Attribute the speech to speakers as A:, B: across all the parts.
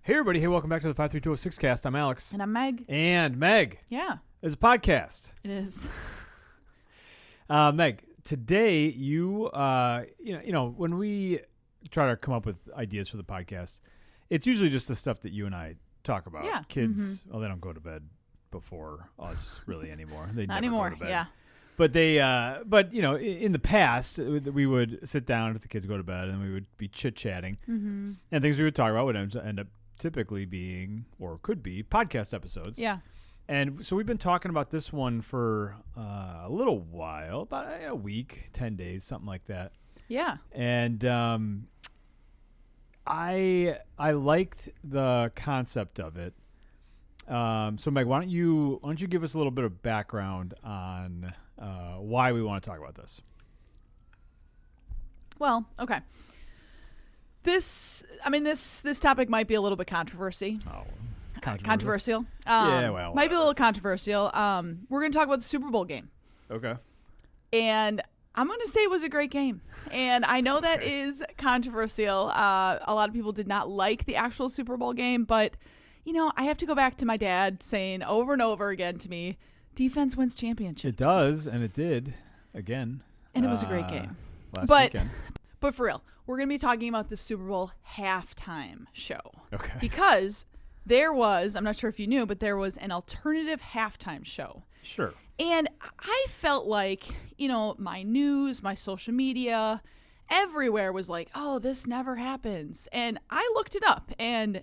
A: Hey everybody, hey, welcome back to the 53206 cast. I'm Alex.
B: And I'm Meg.
A: And Meg.
B: Yeah.
A: Is a podcast.
B: It is.
A: Meg, today you know, when we try to come up with ideas for the podcast, it's usually just the stuff that you and I talk about.
B: Yeah.
A: Kids, well, they don't go to bed before us really anymore. They
B: Not
A: never
B: anymore.
A: go to bed.
B: Yeah.
A: But but you know, in the past, we would sit down if the kids go to bed, and we would be chit-chatting, and things we would talk about would end up typically being, or could be, podcast episodes.
B: Yeah.
A: And so we've been talking about this one for a little while, about a week, 10 days, something like that.
B: Yeah.
A: And I liked the concept of it. So Meg, why don't you give us a little bit of background on why we want to talk about this?
B: Well, okay. This topic might be a little bit controversial.
A: Controversial. Yeah, well,
B: might be a little controversial. We're going to talk about the Super Bowl game.
A: Okay.
B: And I'm going to say it was a great game. And I know that is controversial. A lot of people did not like the actual Super Bowl game, but you know, I have to go back to my dad saying over and over again to me, defense wins championships.
A: It does, and it did again.
B: And it was a great game.
A: Last weekend.
B: But for real, we're going to be talking about the Super Bowl halftime show.
A: Okay.
B: Because there was, I'm not sure if you knew, but there was an alternative halftime show.
A: Sure.
B: And I felt like, you know, my news, my social media, everywhere was like, oh, this never happens. And I looked it up. And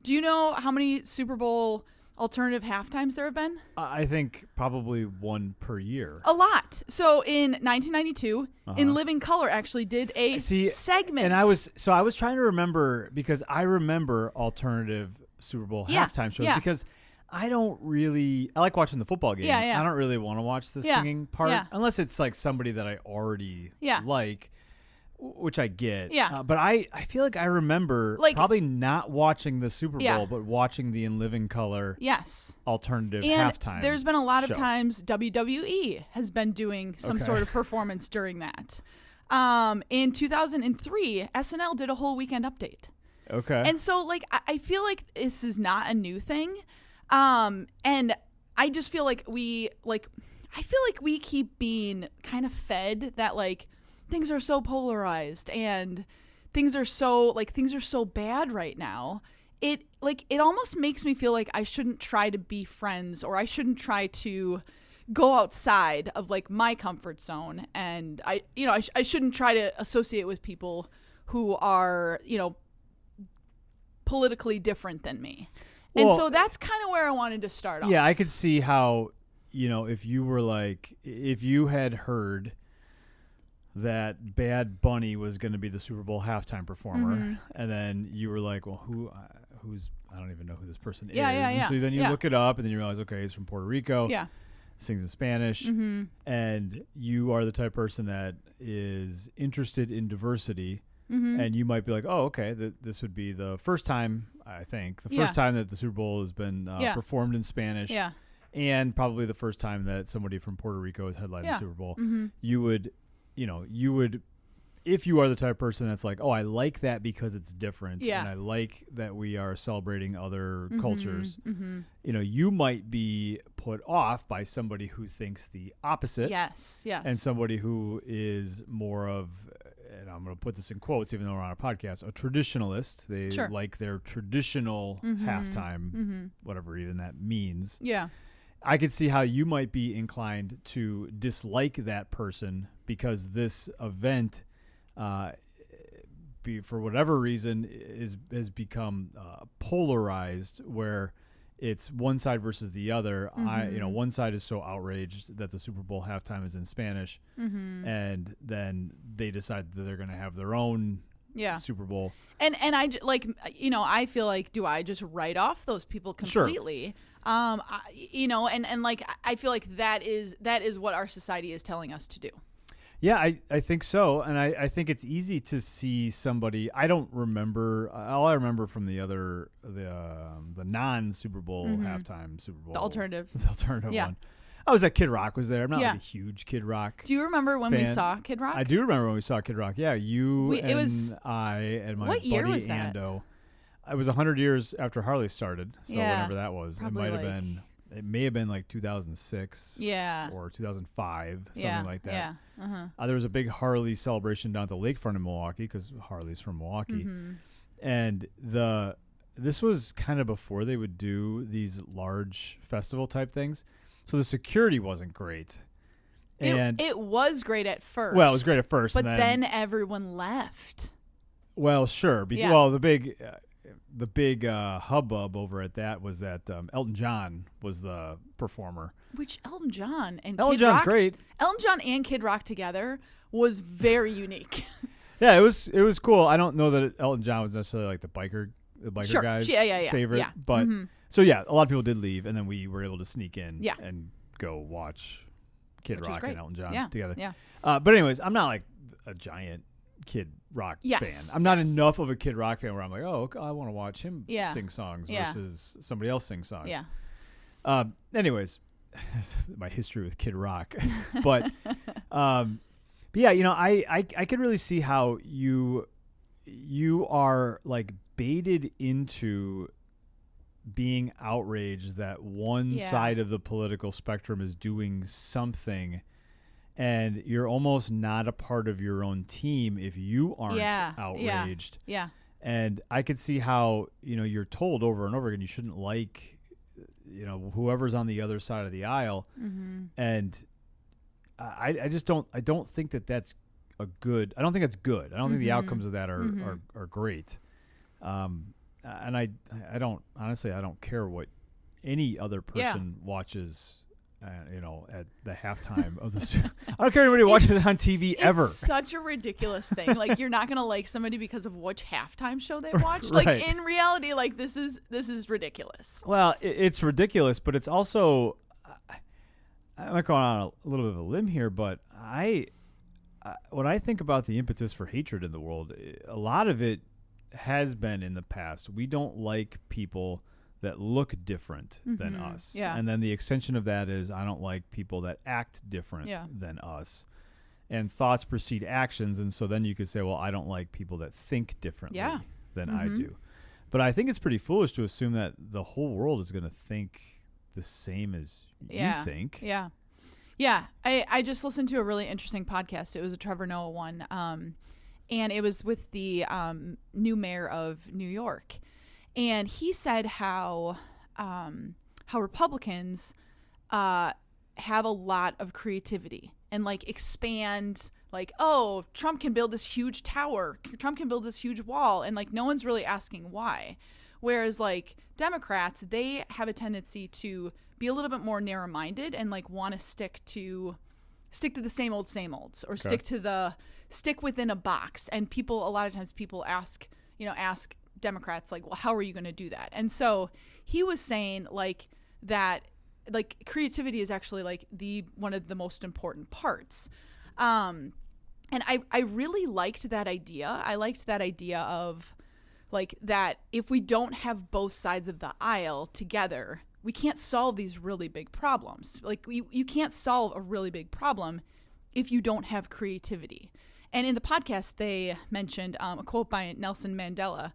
B: do you know how many Super Bowl alternative halftimes there have been?
A: I think probably one per year.
B: A lot. So in 1992, In Living Color actually did a segment.
A: And I was trying to remember, because I remember alternative Super Bowl halftime shows, because I like watching the football game.
B: Yeah, yeah.
A: I don't really want to watch the singing part unless it's like somebody that I already like, which I get.
B: Yeah.
A: But I feel like I remember probably not watching the Super Bowl, but watching the In Living Color alternative halftime.
B: There's been a lot
A: show.
B: of times WWE has been doing some sort of performance during that. In 2003, SNL did a whole Weekend Update.
A: Okay.
B: And so, like, I feel like this is not a new thing. And I just feel like we keep being kind of fed that, like, things are so polarized and things are so bad right now. It almost makes me feel like I shouldn't try to be friends, or I shouldn't try to go outside of like my comfort zone. And I shouldn't try to associate with people who are, you know, politically different than me. And so that's kind of where I wanted to start off.
A: Yeah, I could see how, you know, if you had heard that Bad Bunny was going to be the Super Bowl halftime performer, and then you were like, well, who's I don't even know who this person is. And so then you look it up, and then you realize, okay, he's from Puerto Rico. Yeah. Sings in Spanish, and you are the type of person that is interested in diversity, and you might be like, oh, okay, this would be the first time, I think, time that the Super Bowl has been performed in Spanish, and probably the first time that somebody from Puerto Rico has headlined the Super Bowl. You would, if you are the type of person that's like, oh, I like that because it's different, and I like that we are celebrating other cultures, you know, you might be put off by somebody who thinks the opposite.
B: Yes.
A: And somebody who is more of, and I'm going to put this in quotes, even though we're on a podcast, a traditionalist. They like their traditional halftime, whatever even that means.
B: Yeah.
A: I could see how you might be inclined to dislike that person because this event, for whatever reason, has become polarized, where it's one side versus the other. One side is so outraged that the Super Bowl halftime is in Spanish, and then they decide that they're going to have their own Super Bowl. And I
B: I feel like, do I just write off those people completely? Sure. I feel like that is what our society is telling us to do.
A: Yeah, I think so. And I think it's easy to see somebody. I don't remember. All I remember from the non-Super Bowl halftime Super Bowl.
B: The alternative
A: one. I was at Kid Rock was there. I'm not like a huge Kid Rock
B: Do you remember when we saw Kid Rock?
A: I do remember when we saw Kid Rock. Yeah, I and my
B: what year
A: buddy
B: was that?
A: Ando. it was 100 years after Harley started, so
B: Yeah,
A: whenever that was, it may have been like 2006 or 2005, something like that.
B: Yeah.
A: There was a big Harley celebration down at the lakefront in Milwaukee because Harley's from Milwaukee. And this was kind of before they would do these large festival type things. So the security wasn't great. And
B: it was great at first.
A: Well, it was great at first.
B: But
A: and
B: then everyone left.
A: Well, sure. Well, the big hubbub over at that was that Elton John was the performer.
B: Which Elton John and
A: Elton
B: Kid
A: John's
B: Rock,
A: great.
B: Elton John and Kid Rock together was very unique.
A: Yeah, it was cool. I don't know that Elton John was necessarily like the biker
B: sure.
A: guy's
B: Yeah.
A: favorite.
B: Yeah.
A: But so yeah, a lot of people did leave, and then we were able to sneak in and go watch Kid Rock and Elton John together.
B: Yeah.
A: But anyways, I'm not like a giant Kid Rock fan. I'm not enough of a Kid Rock fan where I'm like, oh, okay, I want to watch him sing songs versus somebody else sing songs.
B: Yeah.
A: Anyways, my history with Kid Rock, but yeah, I could really see how you are like baited into being outraged that one side of the political spectrum is doing something, and you're almost not a part of your own team if you aren't outraged.
B: Yeah.
A: And I could see how, you're told over and over again you shouldn't like, whoever's on the other side of the aisle. And I just don't think that's a good. I don't think that's good. I don't think the outcomes of that are great. And I don't care what any other person watches, at the halftime of the. I don't care anybody watching it on TV ever.
B: It's such a ridiculous thing. Like, you're not gonna like somebody because of which halftime show they watched. Like, in reality, like this is ridiculous.
A: Well, it's ridiculous, but it's also. I'm not going on a little bit of a limb here, but when I think about the impetus for hatred in the world, a lot of it has been in the past. We don't like people that look different than us.
B: Yeah.
A: And then the extension of that is I don't like people that act different than us. And thoughts precede actions. And so then you could say, well, I don't like people that think differently than I do. But I think it's pretty foolish to assume that the whole world is going to think the same as you think.
B: Yeah. Yeah. I just listened to a really interesting podcast. It was a Trevor Noah one. And it was with the new mayor of New York. And he said how Republicans have a lot of creativity and like expand, like, oh, Trump can build this huge tower. Trump can build this huge wall. And like no one's really asking why. Whereas like Democrats, they have a tendency to be a little bit more narrow-minded and like want to stick to the same olds or stick within a box. And a lot of times people ask Democrats like, well, how are you going to do that? And so he was saying like that, like creativity is actually like one of the most important parts. And I really liked that idea. I liked that idea of like that if we don't have both sides of the aisle together, we can't solve these really big problems. Like you can't solve a really big problem if you don't have creativity. And in the podcast, they mentioned a quote by Nelson Mandela: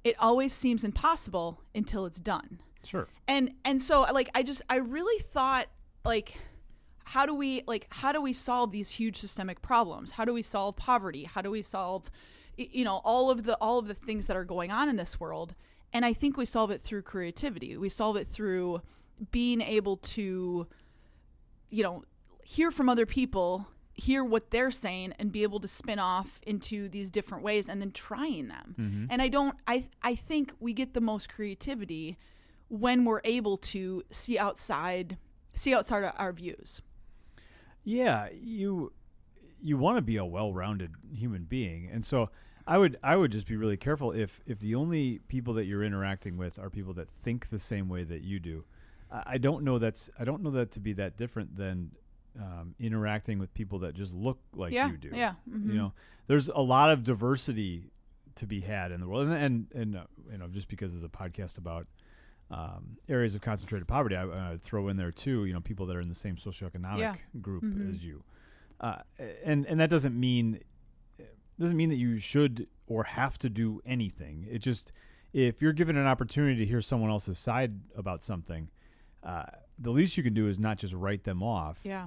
B: "It always seems impossible until it's done."
A: Sure.
B: And so like I really thought like how do we solve these huge systemic problems? How do we solve poverty? How do we solve all of the things that are going on in this world? And I think we solve it through creativity. We solve it through being able to, hear from other people, hear what they're saying, and be able to spin off into these different ways and then trying them. And I think we get the most creativity when we're able to see outside our views.
A: Yeah, you want to be a well-rounded human being. And so I would just be really careful if the only people that you're interacting with are people that think the same way that you do. I don't know that to be that different than interacting with people that just look like you do.
B: Yeah. Mm-hmm.
A: There's a lot of diversity to be had in the world, and just because it's a podcast about areas of concentrated poverty, I throw in there too. People that are in the same socioeconomic group as you, and that doesn't mean that you should or have to do anything. if you're given an opportunity to hear someone else's side about something, the least you can do is not just write them off.
B: Yeah.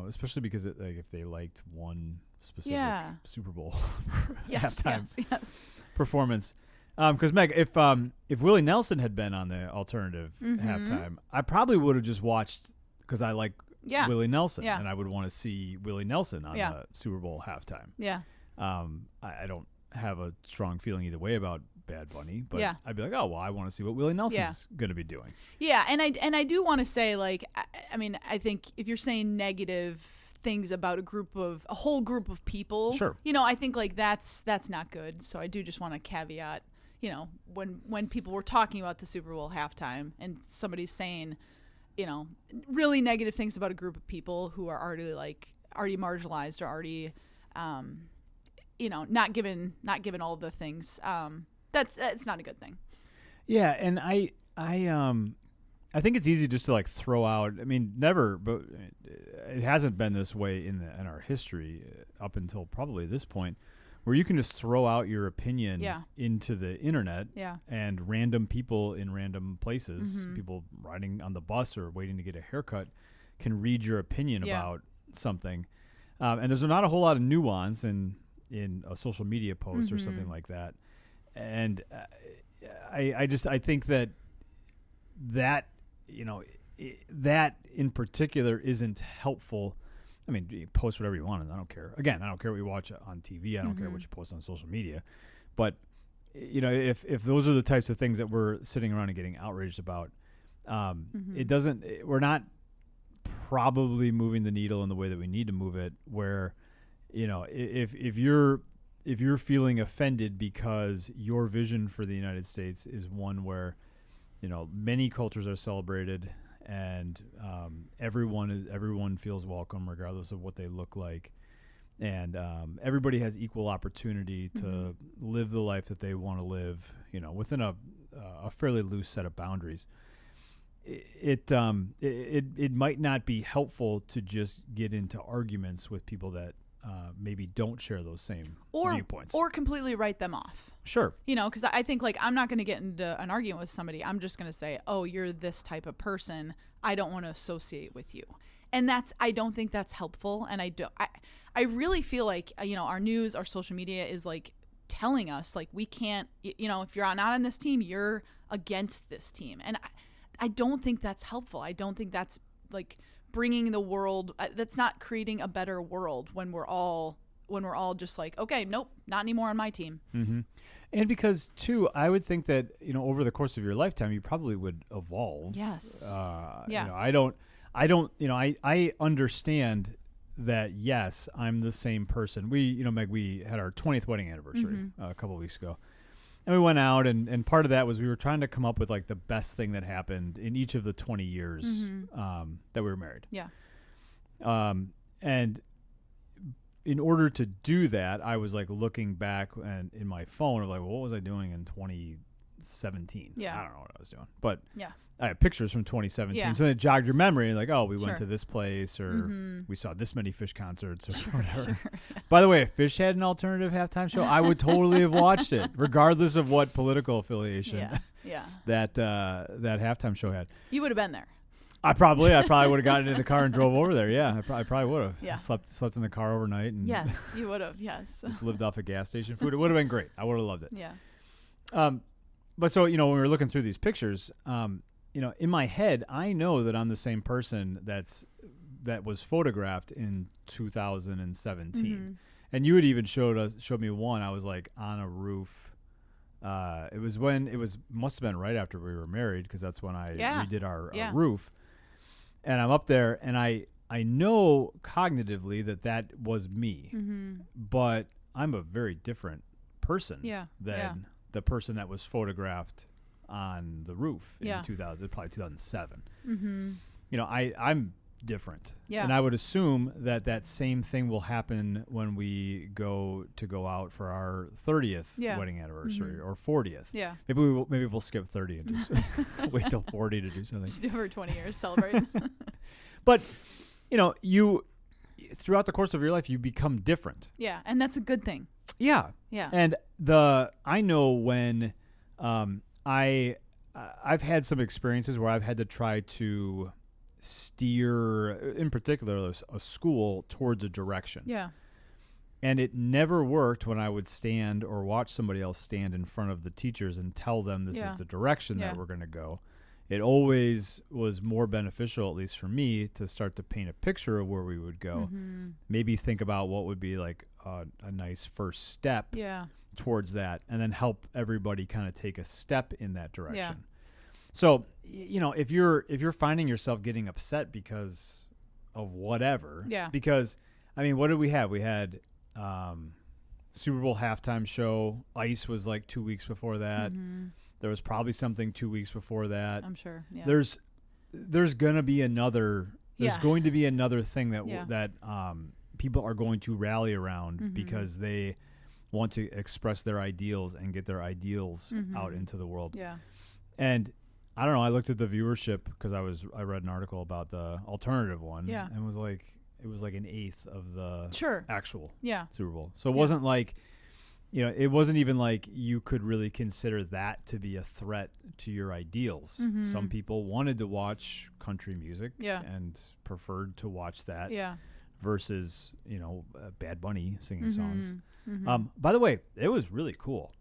A: Especially because if they liked one specific Super Bowl
B: halftime
A: performance. Because Meg, if Willie Nelson had been on the alternative halftime, I probably would have just watched because I like Willie Nelson, and I would want to see Willie Nelson on the Super Bowl halftime.
B: Yeah.
A: I don't have a strong feeling either way about Bad Bunny, but I'd be like, oh well, I want to see what Willie Nelson's going to be doing.
B: Yeah, and I do want to say, like, I mean, I think if you're saying negative things about a whole group of people,
A: sure,
B: I think like that's not good. So I do just want to caveat, when people were talking about the Super Bowl halftime and somebody's saying, really negative things about a group of people who are already marginalized or already, not given all the things. That's not a good thing.
A: Yeah, and I think it's easy just to like throw out. I mean, never, but it hasn't been this way in our history up until probably this point, where you can just throw out your opinion into the internet, and random people in random places, people riding on the bus or waiting to get a haircut, can read your opinion about something, and there's not a whole lot of nuance in a social media post or something like that. And I think that that in particular isn't helpful. I mean, you post whatever you want, and I don't care. Again, I don't care what you watch on TV. I don't care what you post on social media. But if those are the types of things that we're sitting around and getting outraged about, it doesn't. We're not probably moving the needle in the way that we need to move it. Where, if you're feeling offended because your vision for the United States is one where, many cultures are celebrated and everyone feels welcome regardless of what they look like, and everybody has equal opportunity to live the life that they want to live, within a fairly loose set of boundaries. It might not be helpful to just get into arguments with people that maybe don't share those same viewpoints.
B: Or completely write them off.
A: Sure.
B: Because I think, like, I'm not going to get into an argument with somebody. I'm just going to say, oh, you're this type of person. I don't want to associate with you. And I don't think that's helpful. And I really feel like, our news, our social media is, like, telling us, like, we can't, if you're not on this team, you're against this team. And I don't think that's helpful. I don't think that's, like, bringing the world, that's not creating a better world when we're all just like, okay, nope, not anymore on my team.
A: And because too, I would think that over the course of your lifetime, you probably would evolve.
B: Yes.
A: I understand that. Yes, I'm the same person. Meg, we had our 20th wedding anniversary a couple of weeks ago. And we went out, and part of that was we were trying to come up with, like, the best thing that happened in each of the 20 years that we were married.
B: Yeah.
A: And in order to do that, I was, like, looking back and in my phone of, like, well, what was I doing in 2017?
B: Yeah.
A: I don't know what I was doing. But
B: yeah.
A: I have pictures from 2017.
B: Yeah.
A: So it jogged your memory. Like, oh, we went to this place, or we saw this many Fish concerts, or whatever. Sure. By the way, if Fish had an alternative halftime show, I would totally have watched it, regardless of what political affiliation that halftime show had.
B: You would have been there.
A: I probably would have gotten in the car and drove over there. Yeah, I probably would have.
B: Yeah.
A: Slept in the car overnight. And
B: yes, you would have. Yes.
A: Just lived off of gas station food. It would have been great. I would have loved it.
B: Yeah.
A: But so, when we were looking through these pictures, in my head, I know that I'm the same person that was photographed in 2017. And you had even showed me one. I was like on a roof. Must have been right after we were married, because that's when I redid our roof. And I'm up there, and I know cognitively that was me, but I'm a very different person than the person that was photographed on the roof in 2000, probably 2007. I'm different. Yeah. And I would assume that same thing will happen when we go out for our 30th wedding anniversary or 40th.
B: Yeah.
A: Maybe we'll skip 30 and just wait till 40 to do something.
B: Just do over 20 years, celebrate.
A: But, you throughout the course of your life, you become different.
B: Yeah, and that's a good thing.
A: Yeah.
B: Yeah.
A: And I know when I've had some experiences where I've had to try to steer, in particular, a school towards a direction.
B: Yeah.
A: And it never worked when I would stand or watch somebody else stand in front of the teachers and tell them this is the direction that we're going to go. It always was more beneficial, at least for me, to start to paint a picture of where we would go.
B: Mm-hmm.
A: Maybe think about what would be like a nice first step towards that, and then help everybody kind of take a step in that direction. Yeah. So, if you're finding yourself getting upset because of whatever, because, I mean, what did we have? We had Super Bowl halftime show. Ice was like 2 weeks before that. Mm-hmm. There was probably something 2 weeks before that.
B: I'm sure. Yeah.
A: There's going to be another. There's going to be another thing that people are going to rally around because they want to express their ideals and get their ideals out into the world. Yeah. And I don't know. I looked at the viewership because I read an article about the alternative one. Yeah. And it was like an eighth of the actual Super Bowl. So it wasn't like, it wasn't even like you could really consider that to be a threat to your ideals. Mm-hmm. Some people wanted to watch country music and preferred to watch that versus, Bad Bunny singing songs. Mm-hmm. By the way, it was really cool.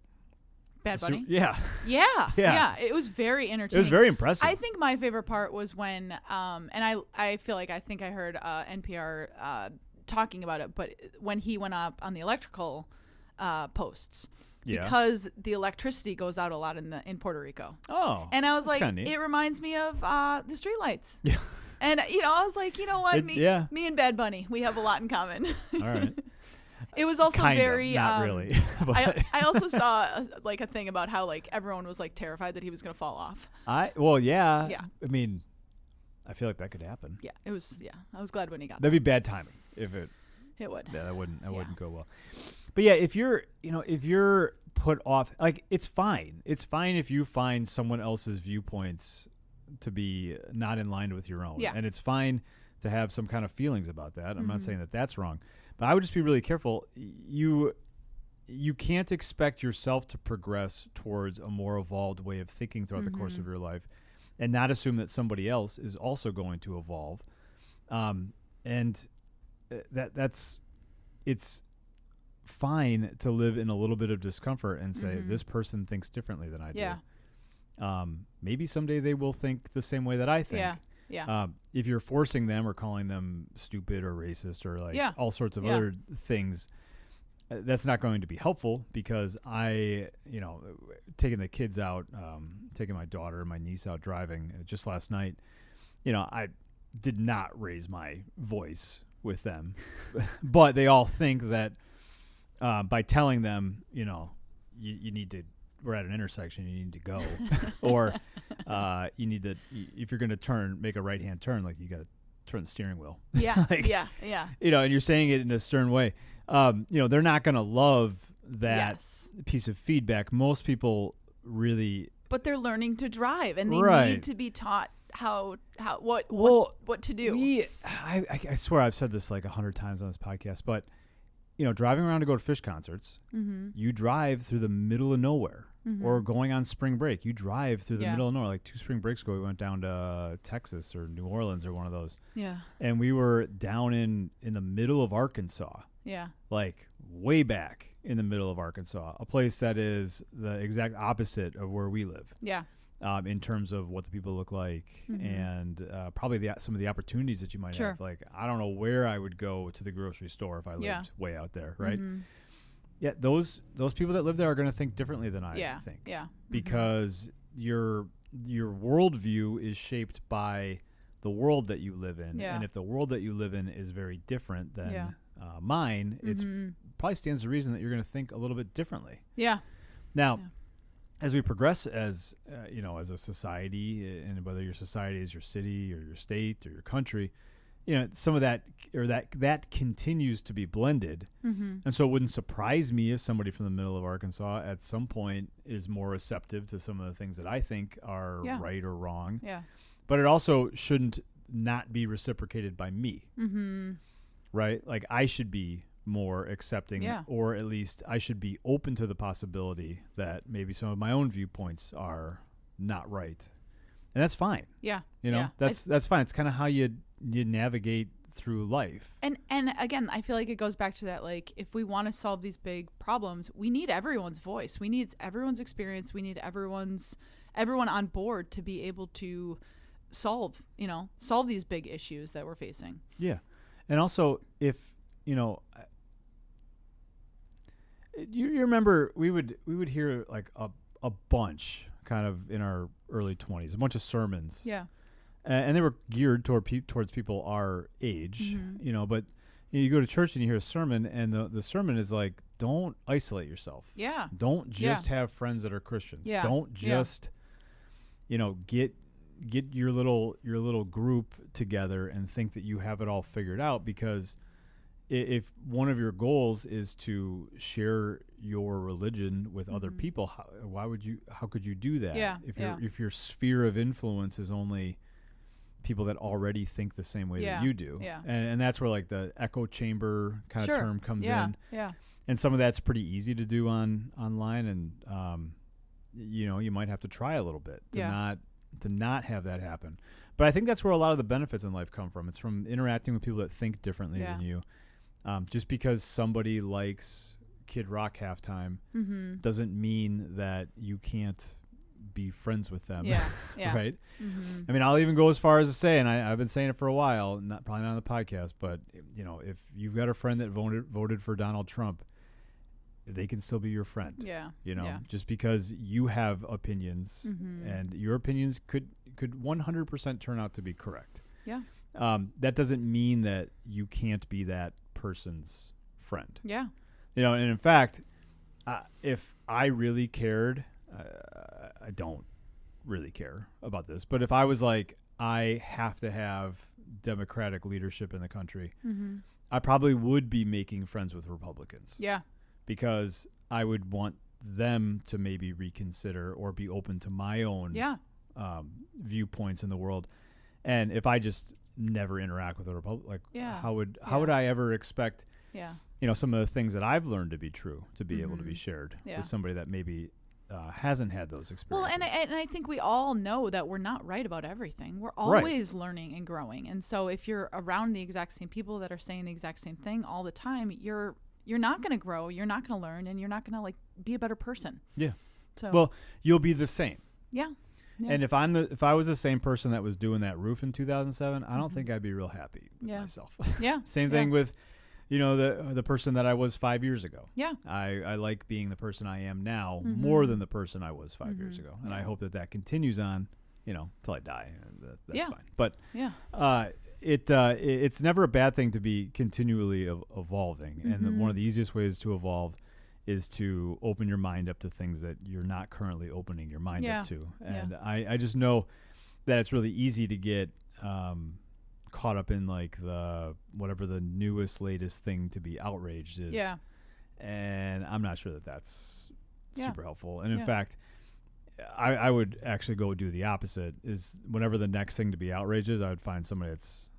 B: Bad Bunny?
A: Yeah.
B: Yeah. It was very entertaining.
A: It was very impressive.
B: I think my favorite part was when, and I feel like I heard NPR talking about it, but when he went up on the electrical posts. Yeah. Because the electricity goes out a lot in Puerto Rico. Oh. And I was like, it reminds me of the streetlights. Yeah. And, I was like, you know what? Me and Bad Bunny, we have a lot in common. All right. It was also
A: kind
B: very
A: of, not really.
B: I also saw a thing about how like everyone was like terrified that he was going to fall off.
A: I mean, I feel like that could happen.
B: Yeah, it was. Yeah, I was glad when he got.
A: That'd be bad timing if it.
B: It would.
A: Yeah, that wouldn't go well. But yeah, if you're put off, like it's fine. It's fine if you find someone else's viewpoints to be not in line with your own. Yeah. And it's fine to have some kind of feelings about that. I'm not saying that that's wrong. But I would just be really careful. You can't expect yourself to progress towards a more evolved way of thinking throughout the course of your life and not assume that somebody else is also going to evolve. It's fine to live in a little bit of discomfort and say, this person thinks differently than I do. Yeah. Maybe someday they will think the same way that I think. Yeah. Yeah. If you're forcing them or calling them stupid or racist or all sorts of other things, that's not going to be helpful because taking the kids out, taking my daughter and my niece out driving just last night, I did not raise my voice with them, but they all think that by telling them, you need to, we're at an intersection, you need to go, or you need to, if you're going to make a right-hand turn, like you got to turn the steering wheel.
B: Yeah, yeah.
A: And you're saying it in a stern way. They're not going to love that piece of feedback. Most people really,
B: but they're learning to drive, and they need to be taught what to do.
A: I swear I've said this like 100 times on this podcast, but driving around to go to Fish concerts, you drive through the middle of nowhere. Or going on spring break, you drive through the middle of nowhere. Like 2 spring breaks ago, we went down to Texas or New Orleans or one of those. Yeah. And we were down in the middle of Arkansas. Yeah. Like way back in the middle of Arkansas, a place that is the exact opposite of where we live. Yeah. In terms of what the people look like and probably some of the opportunities that you might have. Like, I don't know where I would go to the grocery store if I lived way out there, right? Yeah, those people that live there are going to think differently than I think. Yeah. Because your worldview is shaped by the world that you live in. Yeah. And if the world that you live in is very different than mine, it's probably stands to reason that you're going to think a little bit differently. Yeah. Now, as we progress as a society, and whether your society is your city or your state or your country, some of that or that continues to be blended. And so it wouldn't surprise me if somebody from the middle of Arkansas at some point is more receptive to some of the things that I think are right or wrong. Yeah. But it also shouldn't not be reciprocated by me. Right? Like I should be more accepting,
B: Yeah.
A: or at least I should be open to the possibility that maybe some of my own viewpoints are not right. And that's fine.
B: Yeah.
A: You know,
B: Yeah.
A: that's fine. It's kind of how you navigate through life.
B: And again, I feel like it goes back to that, like, if we want to solve these big problems, we need everyone's voice. We need everyone's experience. We need everyone on board to be able to solve these big issues that we're facing.
A: Yeah. And also, if, you remember we would hear like a bunch kind of in our early 20s, a bunch of sermons.
B: Yeah.
A: And they were geared towards people our age, but you go to church and you hear a sermon, and the sermon is like, don't isolate yourself.
B: Yeah.
A: Don't just have friends that are Christians.
B: Yeah.
A: Don't just, get your little group together and think that you have it all figured out, because if one of your goals is to share your religion with other people, how could you do that?
B: Yeah.
A: If your sphere of influence is only people that already think the same way that you do.
B: Yeah.
A: And that's where like the echo chamber kind of term comes in.
B: Yeah.
A: And some of that's pretty easy to do online, and you might have to try a little bit to not have that happen. But I think that's where a lot of the benefits in life come from. It's from interacting with people that think differently than you. Just because somebody likes Kid Rock halftime doesn't mean that you can't be friends with them.
B: Yeah.
A: Right? I mean, I'll even go as far as to say, and I've been saying it for a while, probably not on the podcast, but if you've got a friend that voted for Donald Trump, they can still be your friend.
B: Yeah.
A: Just because you have opinions, and your opinions could 100% turn out to be correct.
B: Yeah.
A: That doesn't mean that you can't be that person's friend.
B: Yeah.
A: And in fact, if I really cared, I don't really care about this, but if I was like, I have to have Democratic leadership in the country, I probably would be making friends with Republicans.
B: Yeah.
A: Because I would want them to maybe reconsider or be open to my own viewpoints in the world. And if I just never interact with a Republican, how would I ever expect some of the things that I've learned to be true to be able to be shared with somebody that maybe hasn't had those experiences?
B: Well, and I think we all know that we're not right about everything. We're always learning and growing. And so if you're around the exact same people that are saying the exact same thing all the time, you're not going to grow, you're not going to learn, and you're not going to be a better person. Yeah. So
A: well, you'll be the same.
B: Yeah.
A: And if I was the same person that was doing that roof in 2007, I don't think I'd be real happy with myself.
B: Yeah.
A: Same thing with the person that I was 5 years ago.
B: Yeah.
A: I like being the person I am now more than the person I was 5 years ago. And I hope that continues on, till I die. That's fine. But it's never a bad thing to be continually evolving. And one of the easiest ways to evolve is to open your mind up to things that you're not currently opening your mind up to. And I just know that it's really easy to get caught up in like whatever the latest thing to be outraged is. Yeah. And I'm not sure that that's super helpful. And in fact, I would actually go do the opposite. Is whenever the next thing to be outraged is, I would find somebody that's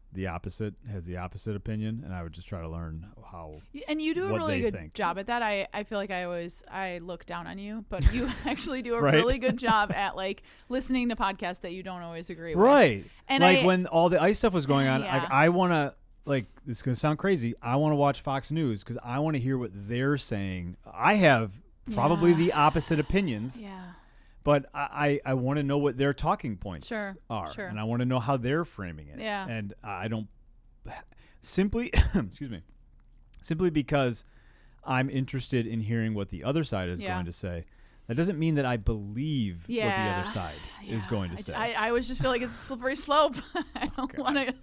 A: has the opposite opinion, and I would just try to learn how. And you do a really good
B: job at that. I feel like I look down on you, but you actually do a really good job at listening to podcasts that you don't always agree with.
A: Right. And when all the ICE stuff was going on, I want to this is going to sound crazy. I want to watch Fox News because I want to hear what they're saying. I have probably the opposite opinions. Yeah. But I want to know what their talking points are. Sure. And I want to know how they're framing it. Yeah. And I don't simply because I'm interested in hearing what the other side is going to say. That doesn't mean that I believe what the other side is going to say.
B: I always just feel like it's a slippery slope. I don't want to.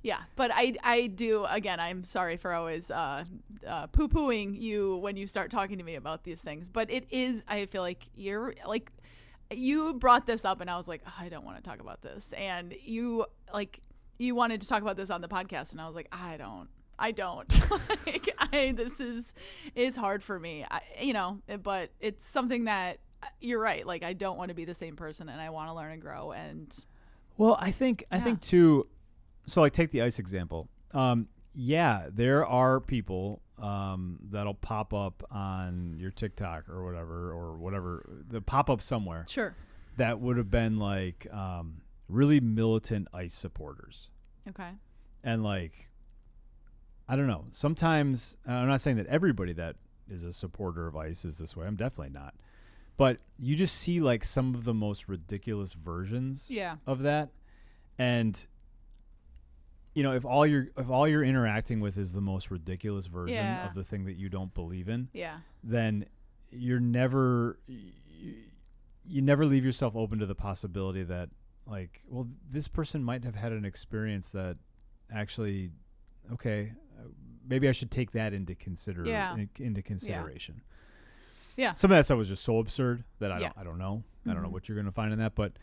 B: Yeah, but I do. Again, I'm sorry for always poo-pooing you when you start talking to me about these things. But it is. I feel like you're you brought this up, and I was like, I don't want to talk about this. And you wanted to talk about this on the podcast, and I was like, I don't. It's hard for me, but it's something that you're right. I don't want to be the same person, and I want to learn and grow. And
A: well, I think too. So take the ICE example. There are people that'll pop up on your TikTok or whatever, the pop up somewhere.
B: Sure.
A: That would have been like really militant ICE supporters.
B: Okay.
A: And like, I don't know. Sometimes, I'm not saying that everybody that is a supporter of ICE is this way. I'm definitely not. But you just see like some of the most ridiculous versions of that. And you know, if all you're interacting with is the most ridiculous version of the thing that you don't believe in, then you never leave yourself open to the possibility that like, well, this person might have had an experience that actually, okay, maybe I should take that into consideration.
B: Yeah.
A: Some of that stuff was just so absurd that I don't know. I don't know what you're going to find in that, but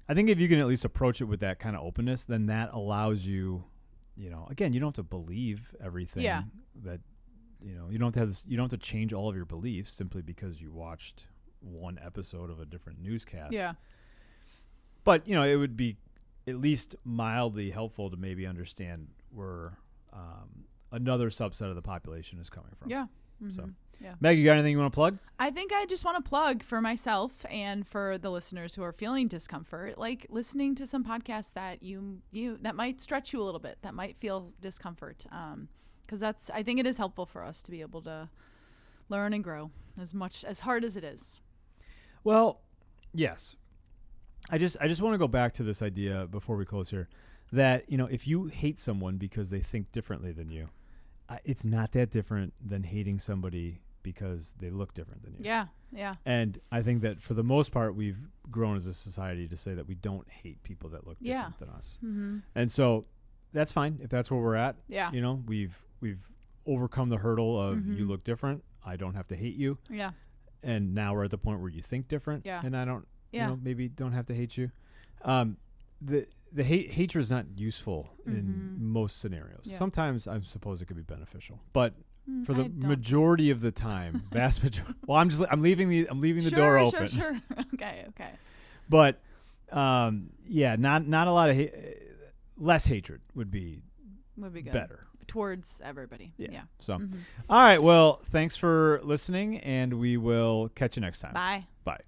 A: I think if you can at least approach it with that kind of openness, then that allows you, you know, again, you don't have to believe everything that, you know, you don't have to change all of your beliefs simply because you watched one episode of a different newscast.
B: Yeah.
A: But, you know, it would be at least mildly helpful to maybe understand where another subset of the population is coming from.
B: Yeah.
A: So, Meg, you got anything you want to plug?
B: I think I just want to plug for myself and for the listeners who are feeling discomfort, like listening to some podcasts that you that might stretch you a little bit, that might feel discomfort. Because I think it is helpful for us to be able to learn and grow as hard as it is.
A: Well, yes. I just want to go back to this idea before we close here that, you know, if you hate someone because they think differently than you, it's not that different than hating somebody because they look different than you.
B: Yeah, yeah.
A: And I think that for the most part, we've grown as a society to say that we don't hate people that look different than us. Mm-hmm. And so that's fine if that's where we're at. Yeah. You know, we've overcome the hurdle of you look different. I don't have to hate you. Yeah. And now we're at the point where you think different. Yeah. And I don't, you know, maybe don't have to hate you. The hatred is not useful in most scenarios. Yeah. Sometimes I suppose it could be beneficial, but for the majority of the time, vast majority. Well, I'm leaving the door open.
B: Sure. Okay.
A: But not a lot of less hatred would be
B: good.
A: Better
B: towards everybody. Yeah.
A: So, all right. Well, thanks for listening, and we will catch you next time.
B: Bye.
A: Bye.